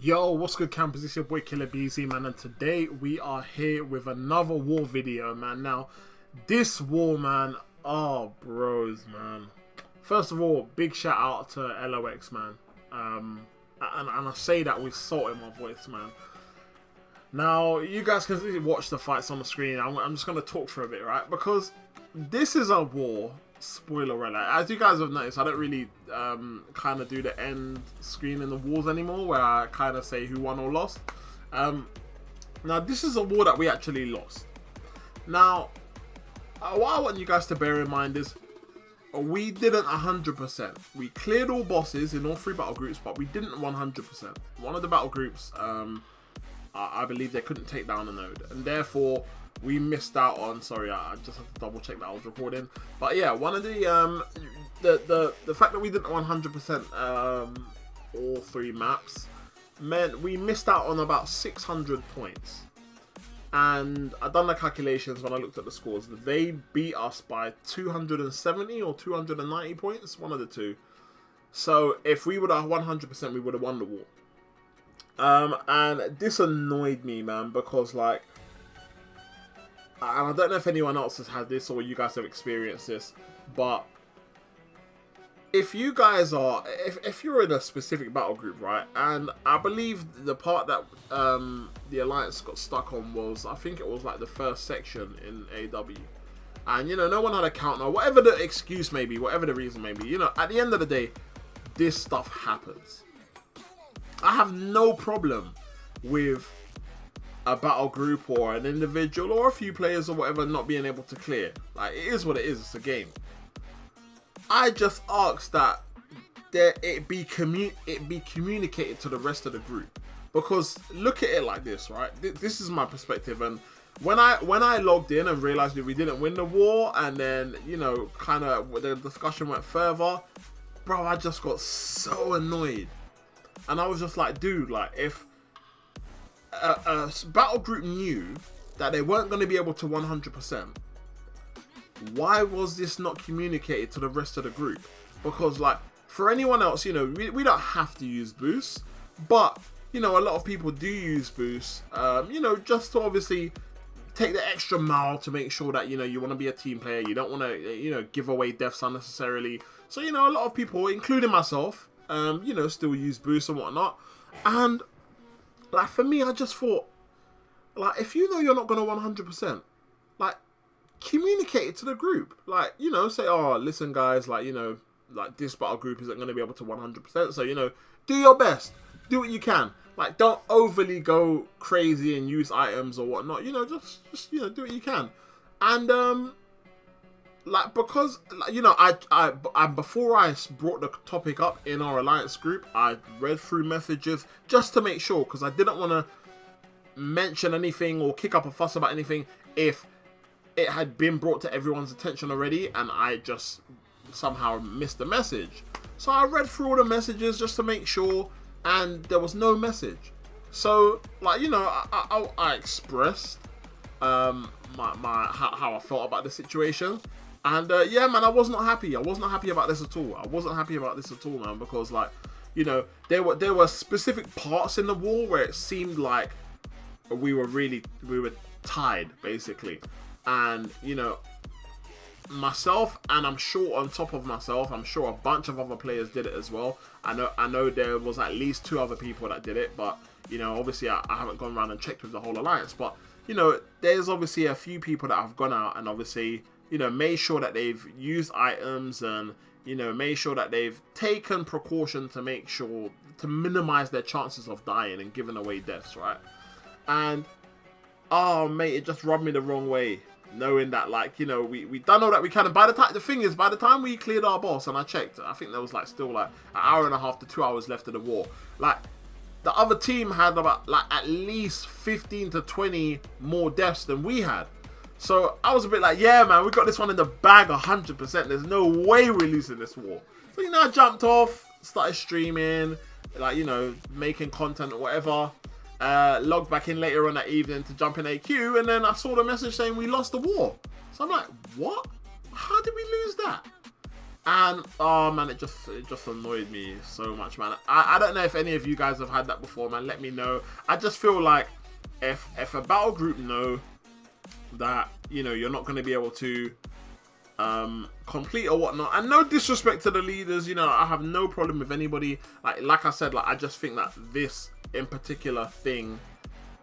Yo, what's good, campers? It's your boy Killer Beezy, man, and today we are here with another war video, man. Now, this war, man, oh, bros, man. First of all, big shout out to LOX, man. And I say that with salt in my voice, man. Now, you guys can watch the fights on the screen. I'm just going to talk for a bit, right? Because this is a war. Spoiler alert. As you guys have noticed, I don't really kind of do the end screen in the wars anymore, where I kind of say who won or lost. Now, this is a war that we actually lost. Now, what I want you guys to bear in mind is we didn't 100%. We cleared all bosses in all 3 battle groups, but we didn't 100%. One of the battle groups, I believe they couldn't take down a node, and therefore we missed out on. Sorry, I just have to double check that I was recording. But yeah, one of the fact that we didn't 100% all 3 maps meant we missed out on about 600 points. And I done the calculations when I looked at the scores. They beat us by 270 or 290 points, one of the two. So if we would have 100%, we would have won the war. And this annoyed me, man, because like, and I don't know if anyone else has had this or you guys have experienced this, but if you guys are, if you're in a specific battle group, right, and I believe the part that the Alliance got stuck on was, I think it was like the first section in AW, and you know, no one had a counter, whatever the excuse may be, whatever the reason may be, you know, at the end of the day, this stuff happens. I have no problem with a battle group or an individual or a few players or whatever not being able to clear. Like, it is what it is. It's a game. I just ask that it be communicated to the rest of the group, because look at it like this, right? This is my perspective, and when I logged in and realized that we didn't win the war, and then, you know, kind of the discussion went further, bro, I just got so annoyed. And I was just like, dude, like, if a battle group knew that they weren't going to be able to 100%, why was this not communicated to the rest of the group? Because, like, for anyone else, you know, we don't have to use boosts, but, you know, a lot of people do use boosts, you know, just to obviously take the extra mile to make sure that, you know, you want to be a team player, you don't want to, you know, give away deaths unnecessarily. So, you know, a lot of people, including myself, you know, still use boosts and whatnot. And like, for me, I just thought, like, if you know you're not gonna 100%, like, communicate it to the group. Like, you know, say, oh, listen, guys, like, you know, like, this battle group isn't gonna be able to 100%. So, you know, do your best, do what you can. Like, don't overly go crazy and use items or whatnot. You know, just you know, do what you can. And like, because, you know, I before I brought the topic up in our Alliance group, I read through messages just to make sure, because I didn't want to mention anything or kick up a fuss about anything if it had been brought to everyone's attention already and I just somehow missed the message. So I read through all the messages just to make sure, and there was no message. So, like, you know, I expressed how I felt about the situation. And yeah, man, I was not happy. I was not happy about this at all. I wasn't happy about this at all, man, because, like, you know, there were specific parts in the war where it seemed like we were tied, basically. And, you know, myself, and I'm sure on top of myself, I'm sure a bunch of other players did it as well. I know there was at least 2 other people that did it, but, you know, obviously I haven't gone around and checked with the whole Alliance. But, you know, there's obviously a few people that have gone out and obviously, you know, made sure that they've used items and, you know, made sure that they've taken precaution to make sure to minimize their chances of dying and giving away deaths, right? And, oh, mate, it just rubbed me the wrong way, knowing that, like, you know, we done all that we can. And by the time we cleared our boss, and I checked, I think there was, like, still, like, an hour and a half to 2 hours left of the war. Like, the other team had about, like, at least 15 to 20 more deaths than we had. So I was a bit like, yeah, man, we got this one in the bag 100%. There's no way we're losing this war. So, you know, I jumped off, started streaming, like, you know, making content or whatever. Logged back in later on that evening to jump in AQ, and then I saw the message saying we lost the war. So I'm like, what? How did we lose that? And oh man, it just annoyed me so much, man. I don't know if any of you guys have had that before, man. Let me know. I just feel like if a battle group know that, you know, you're not going to be able to complete or whatnot, and no disrespect to the leaders, you know, I have no problem with anybody. Like I said, like I just think that this in particular thing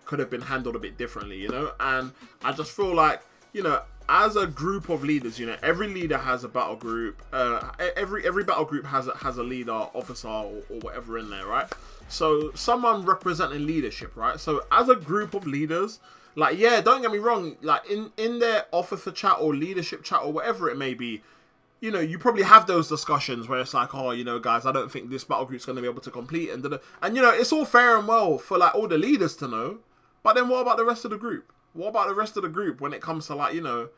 could have been handled a bit differently, you know. And I just feel like, you know, as a group of leaders, you know, every leader has a battle group. Every battle group has a leader, officer, or whatever in there, right? So someone representing leadership, right? So as a group of leaders, like, yeah, don't get me wrong, like in their officer chat or leadership chat or whatever it may be, you know, you probably have those discussions where it's like, oh, you know, guys, I don't think this battle group's going to be able to complete, and you know, it's all fair and well for like all the leaders to know, but then what about the rest of the group? What about the rest of the group when it comes to, like, you know,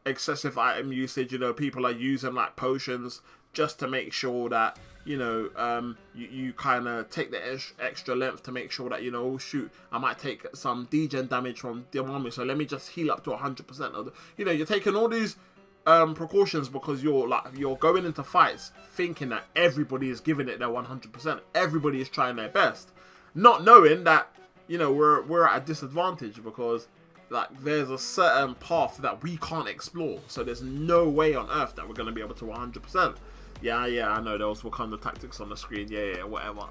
excessive item usage? You know, people are using like potions just to make sure that, you know, you kind of take the extra length to make sure that, you know, oh shoot, I might take some degen damage from the army, so let me just heal up to 100% of the, you know, you're taking all these precautions because you're going into fights thinking that everybody is giving it their 100%. Everybody is trying their best, not knowing that, you know, we're at a disadvantage because, like, there's a certain path that we can't explore. So there's no way on earth that we're going to be able to 100%. Yeah, I know there was Wakanda tactics on the screen. Yeah, whatever.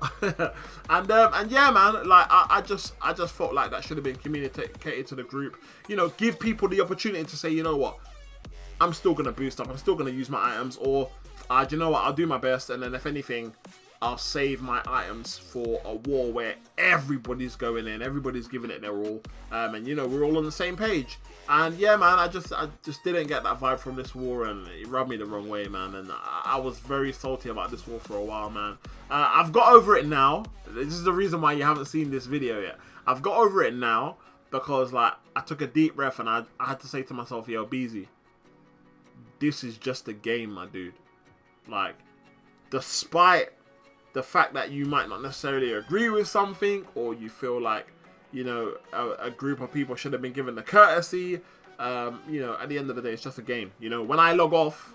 and yeah, man, like I just felt like that should have been communicated to the group. You know, give people the opportunity to say, you know what, I'm still going to boost up. I'm still going to use my items, or do you know what, I'll do my best, and then if anything, I'll save my items for a war where everybody's going in, everybody's giving it their all, and you know, we're all on the same page. And yeah, man, I just didn't get that vibe from this war, and it rubbed me the wrong way, man. And I was very salty about this war for a while, man. I've got over it now. This is the reason why you haven't seen this video yet. I've got over it now because, like, I took a deep breath and I had to say to myself, yo, Beezy, this is just a game, my dude. Like, despite the fact that you might not necessarily agree with something, or you feel like, you know, a group of people should have been given the courtesy, you know, at the end of the day, it's just a game. You know, when I log off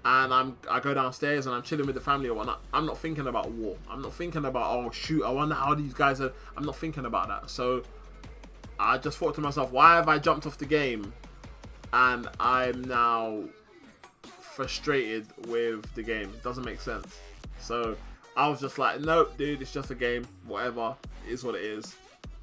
and I go downstairs and I'm chilling with the family or whatnot, I'm not thinking about war. I'm not thinking about, oh shoot, I wonder how these guys are. I'm not thinking about that. So I just thought to myself, why have I jumped off the game and I'm now frustrated with the game? It doesn't make sense. So I was just like, nope, dude, it's just a game. Whatever, it is what it is.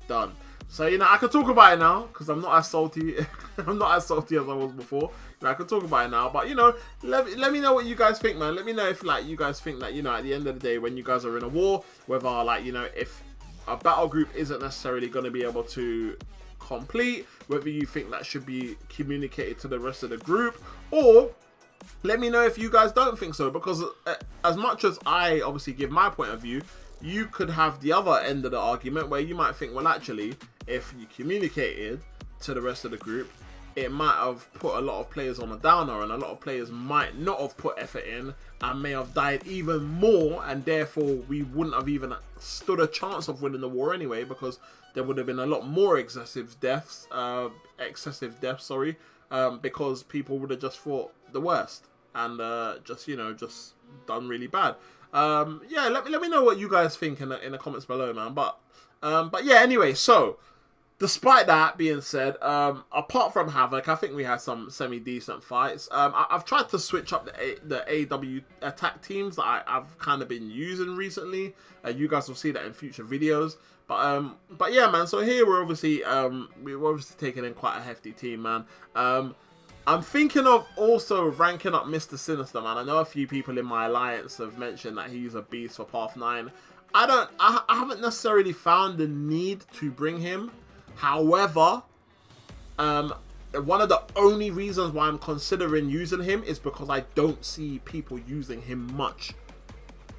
Done. So, you know, I can talk about it now because I'm not as salty. I'm not as salty as I was before. You know, I can talk about it now. But, you know, let me know what you guys think, man. Let me know if, like, you guys think that, you know, at the end of the day, when you guys are in a war, whether, like, you know, if a battle group isn't necessarily going to be able to complete, whether you think that should be communicated to the rest of the group, or let me know if you guys don't think so, because as much as I obviously give my point of view, you could have the other end of the argument where you might think, well, actually, if you communicated to the rest of the group, it might have put a lot of players on a downer, and a lot of players might not have put effort in and may have died even more, and therefore we wouldn't have even stood a chance of winning the war anyway, because there would have been a lot more excessive deaths, because people would have just thought the worst and just, you know, just done really bad. Yeah, let me know what you guys think in the comments below, man. But yeah, anyway, so despite that being said, apart from Havoc, I think we had some semi-decent fights. I've tried to switch up the AW attack teams that I've kind of been using recently. You guys will see that in future videos. But yeah, man. So here we're obviously taking in quite a hefty team, man. I'm thinking of also ranking up Mr. Sinister, man. I know a few people in my alliance have mentioned that he's a beast for Path 9. I haven't necessarily found the need to bring him. However, one of the only reasons why I'm considering using him is because I don't see people using him much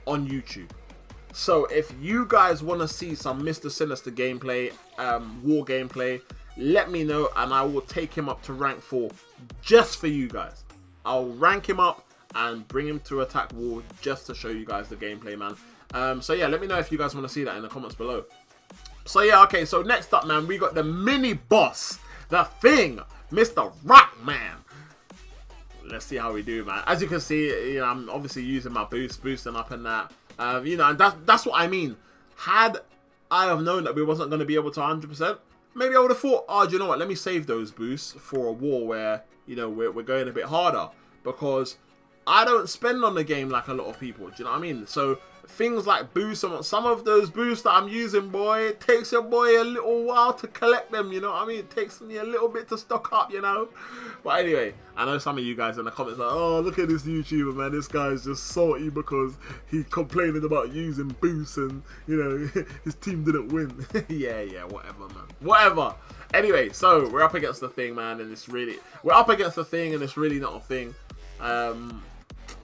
on YouTube. So if you guys want to see some Mr. Sinister gameplay, war gameplay, let me know and I will take him up to rank 4 just for you guys. I'll rank him up and bring him to attack war just to show you guys the gameplay, man. So yeah, let me know if you guys want to see that in the comments below. So yeah, okay, so next up, man, we got the mini boss, the Thing, Mr. Rockman. let's see how we do, man. As you can see, you know, I'm obviously using my boosting up and that. You know, and that's what I mean. Had I have known that we wasn't going to be able to 100%, maybe I would have thought, oh, do you know what? Let me save those boosts for a war where, you know, we're going a bit harder, because I don't spend on the game like a lot of people. Do you know what I mean? So things like boosts, some of those boosts that I'm using, boy, it takes your boy a little while to collect them. You know what I mean? It takes me a little bit to stock up, you know. But anyway, I know some of you guys in the comments are like, oh, look at this YouTuber, man. This guy's just salty because he complaining about using boosts and, you know, his team didn't win. yeah, whatever, man. Whatever. Anyway, so we're up against the thing, man, and it's really, we're up against the thing, and it's really not a thing.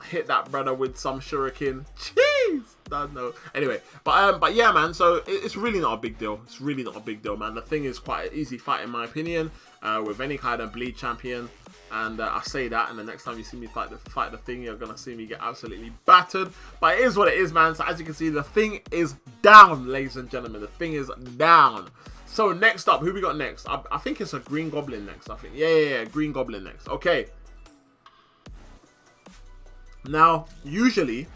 Hit that brother with some shuriken. Jeez, no. Anyway, but yeah, man. So it's really not a big deal. It's really not a big deal, man. The thing is quite an easy fight in my opinion, with any kind of bleed champion. And I say that, and the next time you see me fight the thing, you're gonna see me get absolutely battered. But it is what it is, man. So as you can see, the thing is down, ladies and gentlemen. The thing is down. So next up, who we got next? I think it's a green goblin next. I think, yeah, green goblin next. Okay. Now, usually,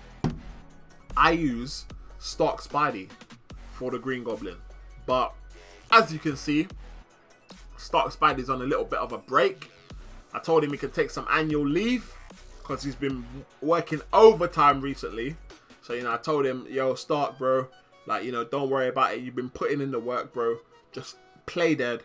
I use stock Spidey for the Green Goblin. But, as you can see, stock Spidey's on a little bit of a break. I told him he could take some annual leave, because he's been working overtime recently. So, you know, I told him, yo, Stark, bro, like, you know, don't worry about it. You've been putting in the work, bro. Just play dead.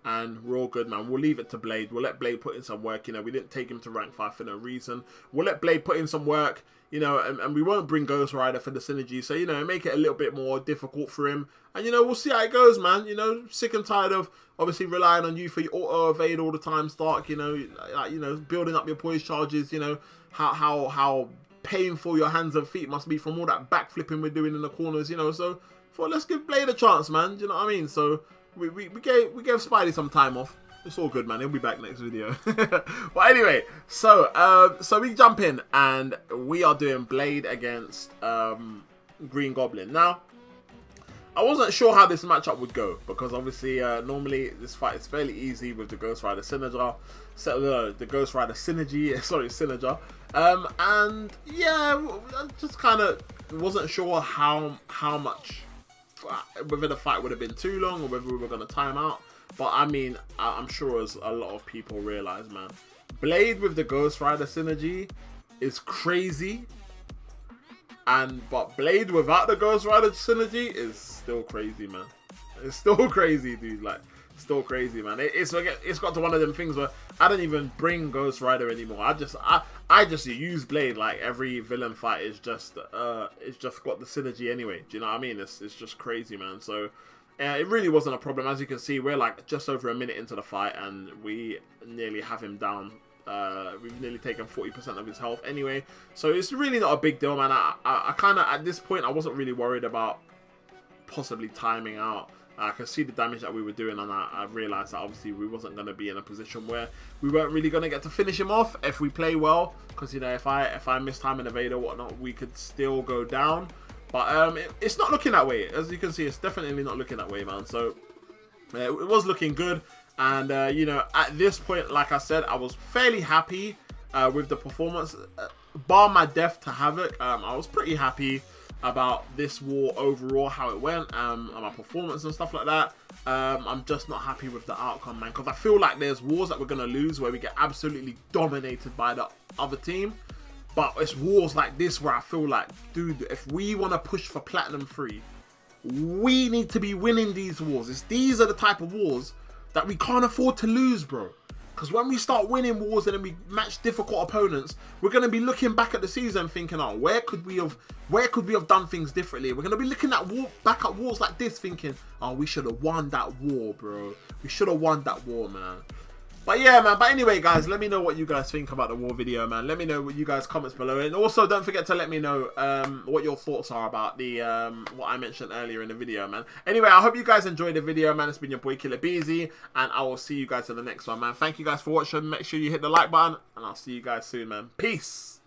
And we're all good, man. We'll leave it to Blade. We'll let Blade put in some work. You know, we didn't take him to rank 5 for no reason. We'll let Blade put in some work, you know, and we won't bring Ghost Rider for the synergy. So, you know, make it a little bit more difficult for him. And, you know, we'll see how it goes, man. You know, sick and tired of obviously relying on you for your auto-evade all the time, Stark. You know, like, you know, building up your poise charges, you know, how painful your hands and feet must be from all that backflipping we're doing in the corners, you know. So, thought, let's give Blade a chance, man. Do you know what I mean? So, we gave Spidey some time off. It's all good, man. He'll be back next video. But anyway, so we jump in and we are doing Blade against Green Goblin. Now, I wasn't sure how this matchup would go, because obviously normally this fight is fairly easy with the Ghost Rider Synerger, the Ghost Rider Synergy. Sorry, Synerger. And yeah, I just kind of wasn't sure how much, whether the fight would have been too long or whether we were going to time out. But I mean, I'm sure as a lot of people realize, man, Blade with the Ghost Rider synergy is crazy. But Blade without the Ghost Rider synergy is still crazy, man. It's still crazy, dude. Like, still crazy, man. It's got to one of them things where I don't even bring Ghost Rider anymore. I just use Blade. Like, every villain fight is just got the synergy anyway. Do you know what I mean? It's just crazy, man. So it really wasn't a problem. As you can see, we're like just over a minute into the fight and we nearly have him down. We've nearly taken 40% of his health anyway. So it's really not a big deal, man. I kind of, at this point, I wasn't really worried about possibly timing out. I could see the damage that we were doing, and I realised that obviously we wasn't going to be in a position where we weren't really going to get to finish him off if we play well. Because, you know, if I miss time in evade or whatnot, we could still go down. But it's not looking that way. As you can see, it's definitely not looking that way, man. So it was looking good. And, you know, at this point, like I said, I was fairly happy with the performance. Bar my death to Havoc, I was pretty happy about this war overall, how it went, and my performance and stuff like that. I'm just not happy with the outcome, man, because I feel like there's wars that we're going to lose where we get absolutely dominated by the other team. But it's wars like this where I feel like, dude, if we want to push for Platinum 3, we need to be winning these wars. These are the type of wars that we can't afford to lose, bro. Because when we start winning wars and then we match difficult opponents, we're going to be looking back at the season thinking, oh, where could we have done things differently? We're going to be looking at back at wars like this thinking, oh, we should have won that war, bro. We should have won that war, man. But yeah, man. But anyway, guys, let me know what you guys think about the war video, man. Let me know what you guys comments below. And also, don't forget to let me know what your thoughts are about the what I mentioned earlier in the video, man. Anyway, I hope you guys enjoyed the video, man. It's been your boy Killer Beezy, and I will see you guys in the next one, man. Thank you guys for watching. Make sure you hit the like button, and I'll see you guys soon, man. Peace.